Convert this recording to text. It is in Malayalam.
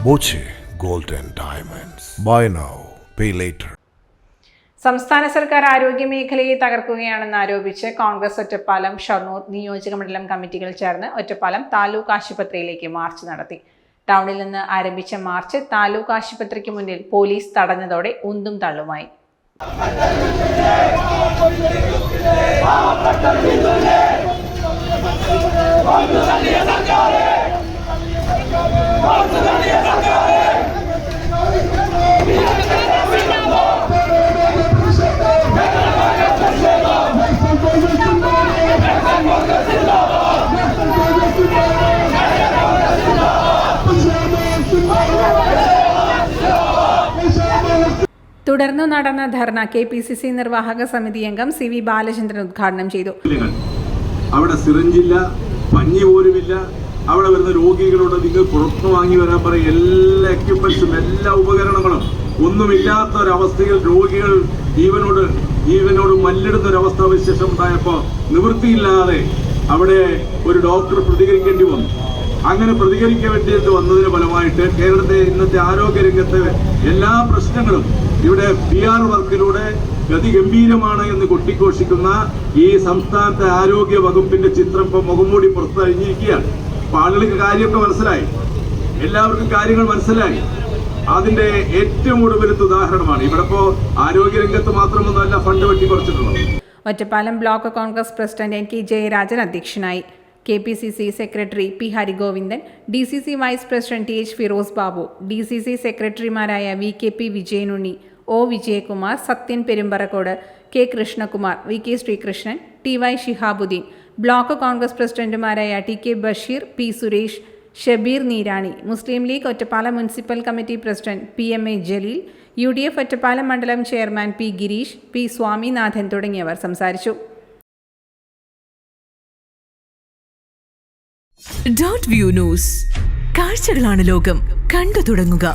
Boche gold and diamonds. Buy now, pay later. സംസ്ഥാന സർക്കാർ ആരോഗ്യ മേഖലയെ തകർക്കുകയാണെന്ന് ആരോപിച്ച് കോൺഗ്രസ് ഒറ്റപ്പാലം ഷൊർണൂർ നിയോജക മണ്ഡലം കമ്മിറ്റികൾ ചേർന്ന് ഒറ്റപ്പാലം താലൂക്ക് ആശുപത്രിയിലേക്ക് മാർച്ച് നടത്തി. ടൗണിൽ നിന്ന് ആരംഭിച്ച മാർച്ച് താലൂക്ക് ആശുപത്രിക്ക് മുന്നിൽ പോലീസ് തടഞ്ഞതോടെ ഉന്തും തള്ളുമായി. തുടർന്ന് നടന്ന ധർണ KPCC നിർവാഹക സമിതി അംഗം CV ബാലചന്ദ്രൻ ഉദ്ഘാടനം ചെയ്തു. അവിടെ സിറിഞ്ചില്ല, പഞ്ഞി പോലുമില്ല. അവിടെ വരുന്ന രോഗികളോട് നിങ്ങൾ പുറത്തു വാങ്ങി വരാൻ പറയും. എല്ലാ എക്യുപ്മെന്റ്സും എല്ലാ ഉപകരണങ്ങളും ഒന്നുമില്ലാത്ത ഒരവസ്ഥയിൽ രോഗികൾ ജീവനോട് മല്ലിടുന്ന ഒരവസ്ഥ വിശേഷം ഉണ്ടായപ്പോൾ നിവൃത്തിയില്ലാതെ അവിടെ ഒരു ഡോക്ടർ പ്രതികരിക്കേണ്ടി വന്നു. അങ്ങനെ പ്രതികരിക്കേണ്ടി വന്നതിന് ഫലമായിട്ട് കേരളത്തെ ഇന്നത്തെ ആരോഗ്യരംഗത്തെ എല്ലാ പ്രശ്നങ്ങളും ഇവിടെ PR വർക്കിലൂടെ ഗതിഗംഭീരമാണ് എന്ന് കൊട്ടിഘോഷിക്കുന്ന ഈ സംസ്ഥാനത്തെ ആരോഗ്യ വകുപ്പിന്റെ ചിത്രം ഇപ്പൊ മുഖംമൂടി പുറത്തറിഞ്ഞിരിക്കുകയാണ്. അപ്പൊ ആളുകൾക്ക് കാര്യമൊക്കെ മനസ്സിലായി, എല്ലാവർക്കും കാര്യങ്ങൾ മനസ്സിലായി. അതിന്റെ ഏറ്റവും ഒടുവിലത്തെ ഉദാഹരണമാണ് ഇവിടെ ഇപ്പോ ആരോഗ്യരംഗത്ത് മാത്രമൊന്നുമല്ല ഫണ്ട് വെട്ടിക്കുറച്ചിട്ടുള്ളത്. Ottapalam block Congress president NK Jayarajan അധ്യക്ഷനായി. KPCC secretary P Harigovindan, DCC vice president TH Firoz Babu, DCC സെക്രട്ടറിമാരായ VKP Vijayanunni, O Vijayakumar, Sathyan Perumparakkode, K Krishnakumar, VK Sreekrishnan, TY Shihabuddeen, block Congress പ്രസിഡന്റുമാരായ TK Basheer, P Suresh, Shabeer Neerani, Muslim League Ottapalam municipal committee president PMA Jaleel, UDF Ottapalam മണ്ഡലം chairman P Girish, P Swaminathan തുടങ്ങിയവർ സംസാരിച്ചു. Dot view news. കാഴ്ചകളാണ് ലോകം. കണ്ടു തുടങ്ങുക.